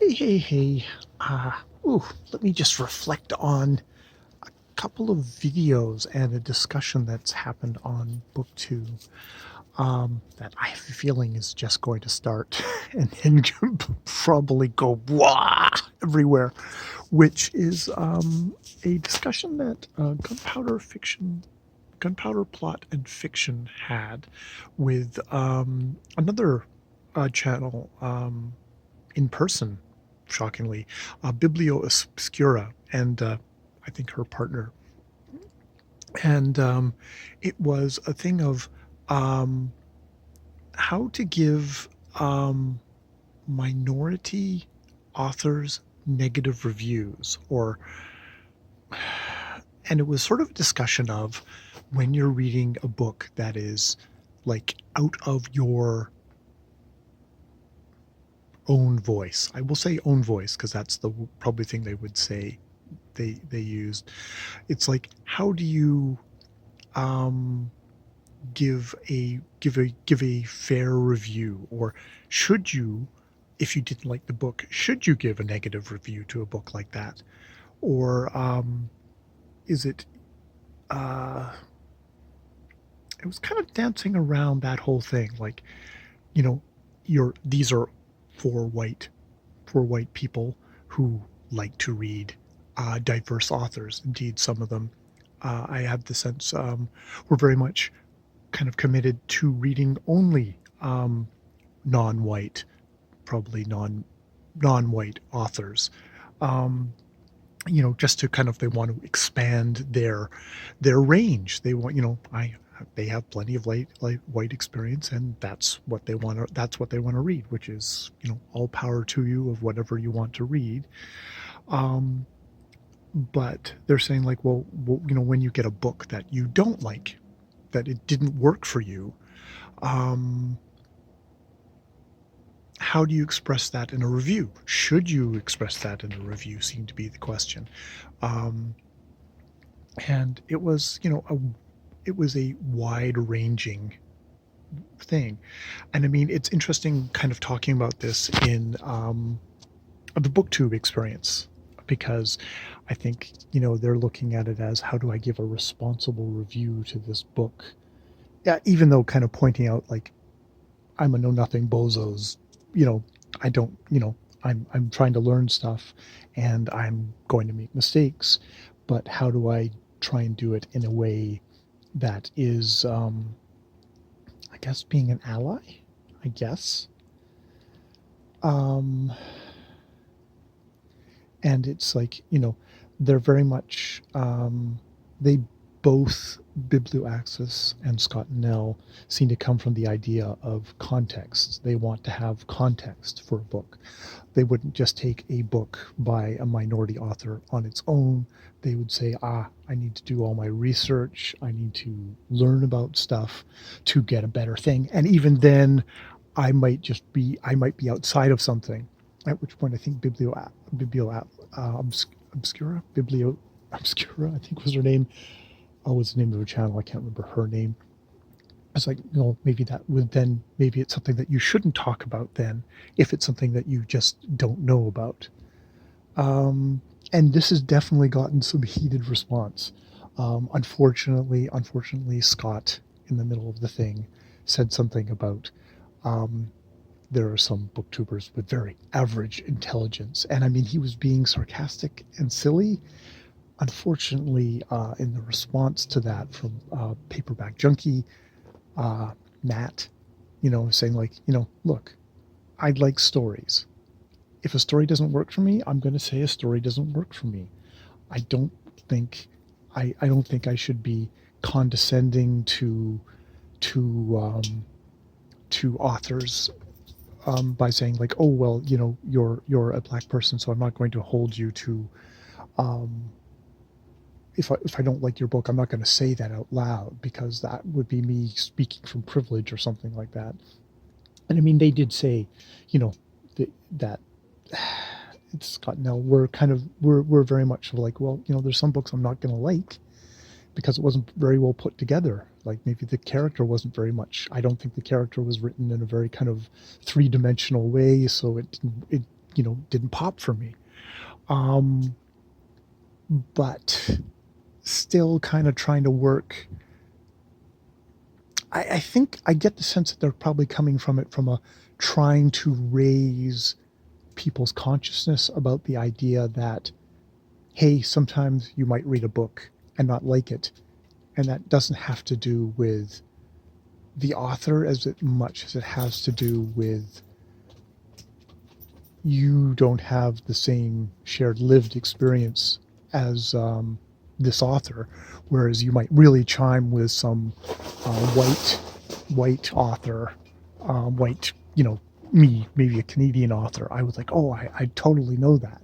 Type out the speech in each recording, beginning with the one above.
Hey. Let me just reflect on a couple of videos and a discussion that's happened on Book 2 that I have a feeling is just going to start and then probably go wah everywhere, which is a discussion that Gunpowder Plot and Fiction had with another channel in person, shockingly, Biblio Obscura, and I think her partner. And it was a thing of how to give minority authors negative reviews, and it was sort of a discussion of when you're reading a book that is like out of your own voice. I will say own voice because that's the probably thing they would say they used. It's like, how do you give a fair review, or should you, if you didn't like the book, should you give a negative review to a book like that, or is it? It was kind of dancing around that whole thing, like, these are for white people who like to read diverse authors. Indeed, some of them, I have the sense, were very much kind of committed to reading only non-white, probably non-white authors. Just to kind of, they want to expand their range. They want, they have plenty of white experience, and that's what they want to read, which is, all power to you of whatever you want to read. But they're saying, like, well, when you get a book that you don't like, that it didn't work for you, how do you express that in a review? Should you express that in a review, seemed to be the question. And it was, it was a wide-ranging thing. And I mean, it's interesting kind of talking about this in the BookTube experience, because I think, they're looking at it as, how do I give a responsible review to this book? Yeah, even though kind of pointing out, like, I'm a know-nothing bozos, I don't, I'm trying to learn stuff, and I'm going to make mistakes, but how do I try and do it in a way that is, I guess, being an ally, I guess. And it's like, they're very much, they both, Biblioaxis and Scott and Nell, seem to come from the idea of context. They want to have context for a book. They wouldn't just take a book by a minority author on its own. They would say, I need to do all my research. I need to learn about stuff to get a better thing. And even then, I might be outside of something. At which point, I think Obscura, I think was her name. Oh, what's the name of her channel? I can't remember her name. It's like, maybe that would then, maybe it's something that you shouldn't talk about then, if it's something that you just don't know about. And this has definitely gotten some heated response. Unfortunately, Scott, in the middle of the thing, said something about, there are some booktubers with very average intelligence. And I mean, he was being sarcastic and silly. Unfortunately, in the response to that from Paperback Junkie, Matt, saying, like, look, I like stories. If a story doesn't work for me, I'm going to say a story doesn't work for me. I don't think I should be condescending to authors by saying, like, oh, well, you're a black person, so I'm not going to hold you to, if I don't like your book, I'm not going to say that out loud, because that would be me speaking from privilege or something like that. And I mean, they did say, that it's Scott and Nell, we're very much like, well, there's some books I'm not going to like because it wasn't very well put together. Like, maybe the character wasn't very much, I don't think the character was written in a very kind of three-dimensional way, so it didn't pop for me. But still kind of trying to work. I think I get the sense that they're probably coming from it from a trying to raise people's consciousness about the idea that, hey, sometimes you might read a book and not like it. And that doesn't have to do with the author as much as it has to do with you don't have the same shared lived experience as this author, whereas you might really chime with some white author, white, me, maybe a Canadian author. I was like, oh, I totally know that.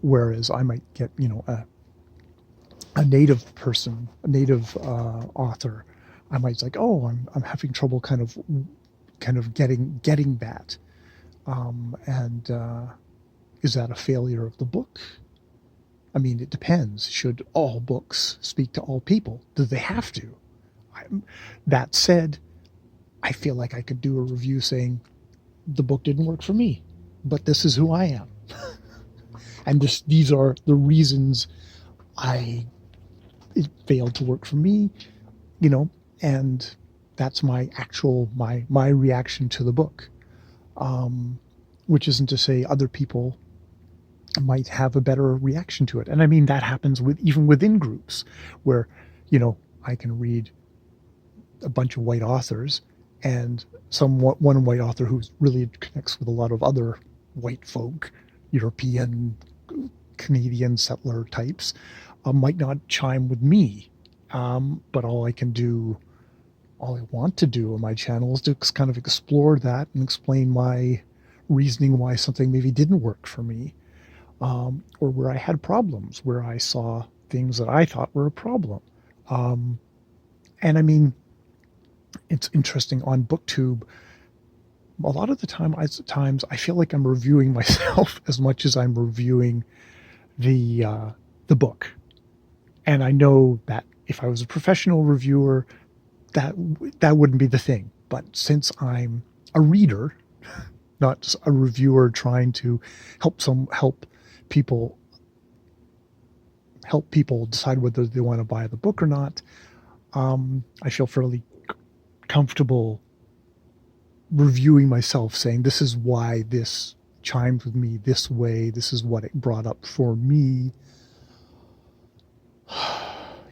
Whereas I might get, a native person, a native author, I might like, oh, I'm having trouble kind of getting that. And is that a failure of the book? I mean, it depends. Should all books speak to all people? Do they have to? That said, I feel like I could do a review saying the book didn't work for me, but this is who I am. And these are the reasons it failed to work for me, and that's my actual, my reaction to the book. Which isn't to say other people might have a better reaction to it. And I mean, that happens even within groups where, I can read a bunch of white authors and one white author who really connects with a lot of other white folk, European, Canadian settler types, might not chime with me. But all I want to do on my channel is to kind of explore that and explain my reasoning why something maybe didn't work for me, or where I had problems, where I saw things that I thought were a problem. And I mean, it's interesting on BookTube. A lot of the times I feel like I'm reviewing myself as much as I'm reviewing the book. And I know that if I was a professional reviewer, that wouldn't be the thing. But since I'm a reader, not just a reviewer trying to help people decide whether they want to buy the book or not, I feel fairly comfortable reviewing myself, saying this is why this chimed with me this way, this is what it brought up for me.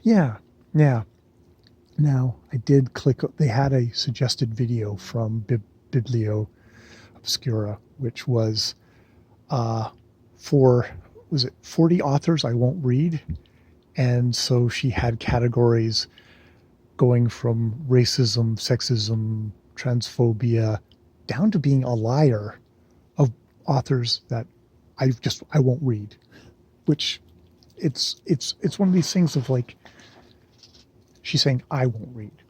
Yeah. Now, I did click, they had a suggested video from Biblio Obscura, which was was it 40 authors I won't read? And so she had categories going from racism, sexism, transphobia, down to being a liar of authors that I won't read, which it's one of these things of like, she's saying I won't read.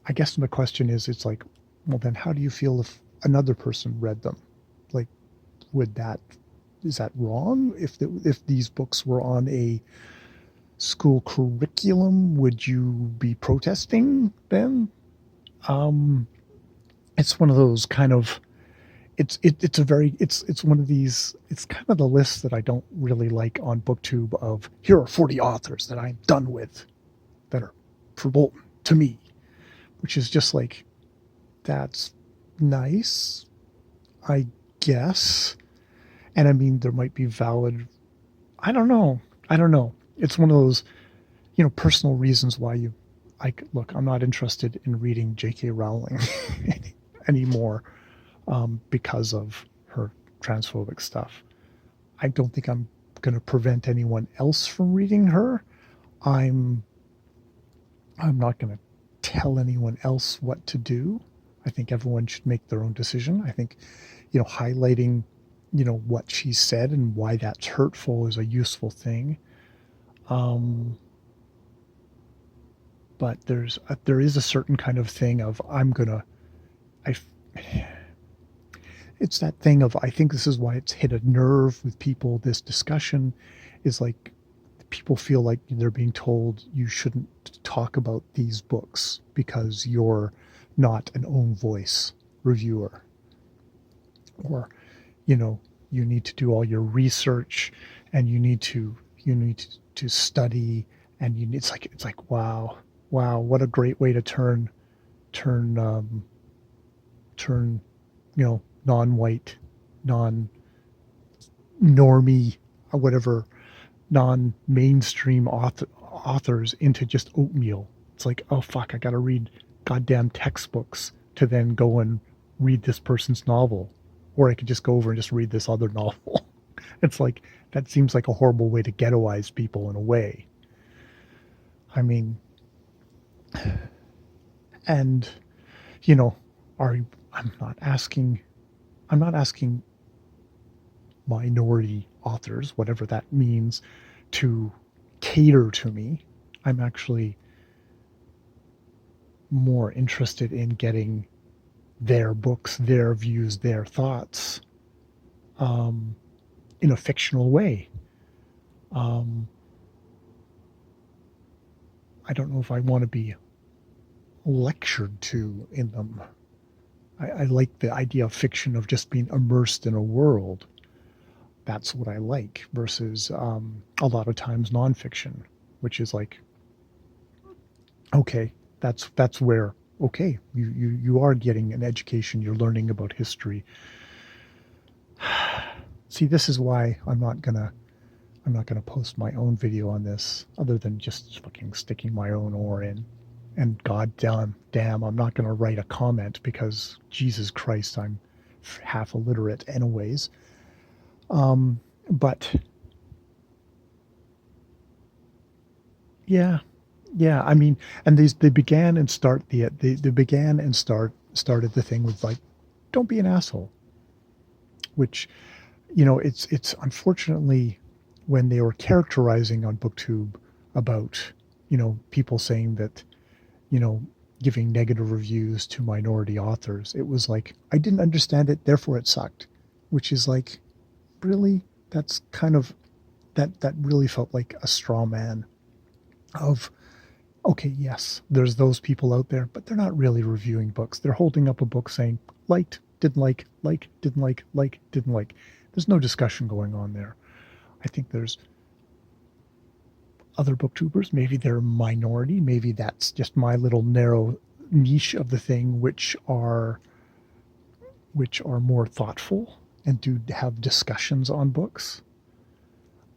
I guess the question is, it's like, well, then how do you feel if another person read them? Like, is that wrong? If these books were on a school curriculum, would you be protesting then? It's one of those kind of, it's one of these, it's kind of the list that I don't really like on BookTube of, here are 40 authors that I'm done with that are verboten to me, which is just like, that's nice, I guess. And I mean, there might be valid, I don't know. It's one of those, personal reasons why look, I'm not interested in reading J.K. Rowling anymore because of her transphobic stuff. I don't think I'm going to prevent anyone else from reading her. I'm not going to tell anyone else what to do. I think everyone should make their own decision. I think, highlighting, what she said and why that's hurtful is a useful thing. But there is a certain kind of thing of, it's that thing of, I think this is why it's hit a nerve with people. This discussion is like, people feel like they're being told you shouldn't talk about these books because you're not an own voice reviewer. or, you know, you need to do all your research, and you need to study, and it's like wow, what a great way to turn turn non-white, non-normie, whatever, non-mainstream authors into just oatmeal. It's like, oh fuck, I gotta read goddamn textbooks to then go and read this person's novel, or I could just go over and just read this other novel. It's like, that seems like a horrible way to ghettoize people in a way. I mean, and you know, are I'm not asking I'm not asking minority authors, whatever that means, to cater to me. I'm actually more interested in getting their books, their views, their thoughts, um, in a fictional way. Um, I don't know if I want to be lectured to in them. I like the idea of fiction, of just being immersed in a world. That's what I like, versus a lot of times nonfiction, which is like, okay, that's where, okay, you are getting an education, you're learning about history. See, this is why I'm not gonna post my own video on this, other than just fucking sticking my own oar in. And damn, I'm not gonna write a comment, because Jesus Christ, I'm half illiterate anyways. But yeah, yeah. I mean, and they began and start the they began and started the thing with like, don't be an asshole, which, it's unfortunately, when they were characterizing on BookTube about, people saying that, you know giving negative reviews to minority authors, it was like, I didn't understand it, therefore it sucked, which is like, really, that's kind of, that really felt like a straw man of, okay, yes, there's those people out there, but they're not really reviewing books. They're holding up a book saying, liked, didn't like, didn't like, didn't like. There's no discussion going on there. I think there's other booktubers, maybe they're a minority, maybe that's just my little narrow niche of the thing, which are more thoughtful and do have discussions on books.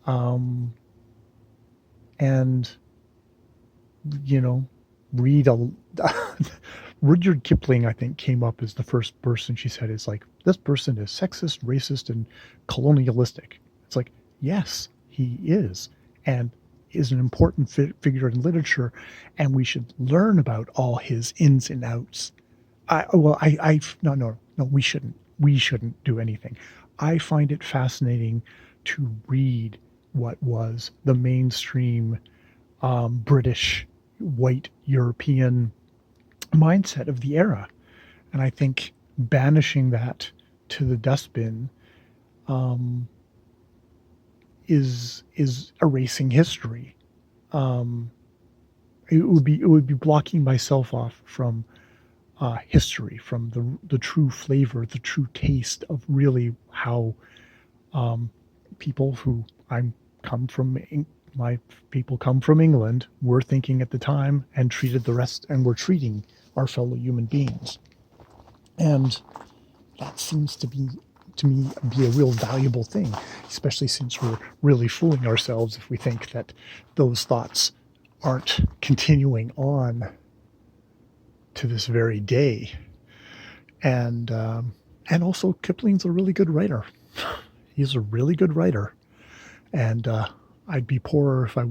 And you know, read a Rudyard Kipling, I think, came up as the first person she said is like, this person is sexist, racist, and colonialistic. It's like, yes, he is, and is an important figure in literature, and we should learn about all his ins and outs. No, we shouldn't. We shouldn't do anything. I find it fascinating to read what was the mainstream British white European mindset of the era. And I think banishing that to the dustbin is erasing history. It would be blocking myself off from history, from the true flavor, the true taste of really how people who I'm come from my people come from England were thinking at the time, and treated the rest, and were treating our fellow human beings. And that seems to me be a real valuable thing, especially since we're really fooling ourselves if we think that those thoughts aren't continuing on to this very day. And also, Kipling's a really good writer. He's a really good writer, and I'd be poorer if I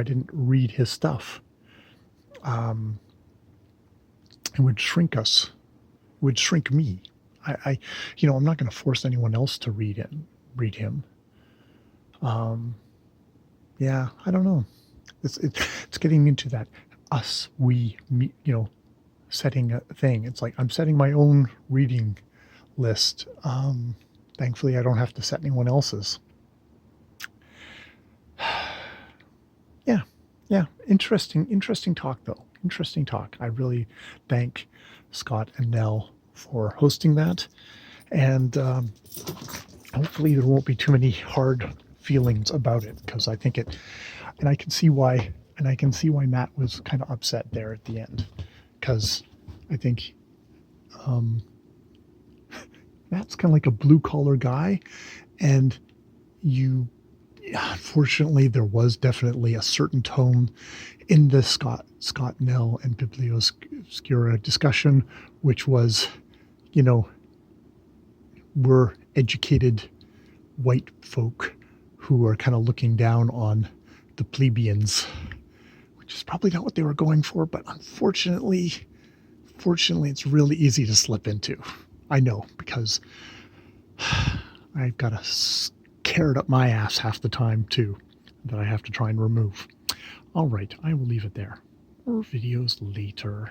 didn't read his stuff. It would shrink us, would shrink me. I'm not going to force anyone else to read him. Yeah, I don't know. It's getting into that us, we, me, setting a thing. It's like, I'm setting my own reading list. Thankfully, I don't have to set anyone else's. Yeah, yeah. Interesting talk, though. Interesting talk. I really thank Scott and Nell for hosting that. And hopefully there won't be too many hard feelings about it, because I think it, and I can see why, Matt was kind of upset there at the end, because I think Matt's kind of like a blue collar guy, and unfortunately, there was definitely a certain tone in the Scott Nell and Biblioscura discussion, which was, we're educated white folk who are kind of looking down on the plebeians, which is probably not what they were going for, but unfortunately, it's really easy to slip into. I know, because I've got a carrot up my ass half the time too that I have to try and remove. All right, I will leave it there. More videos later.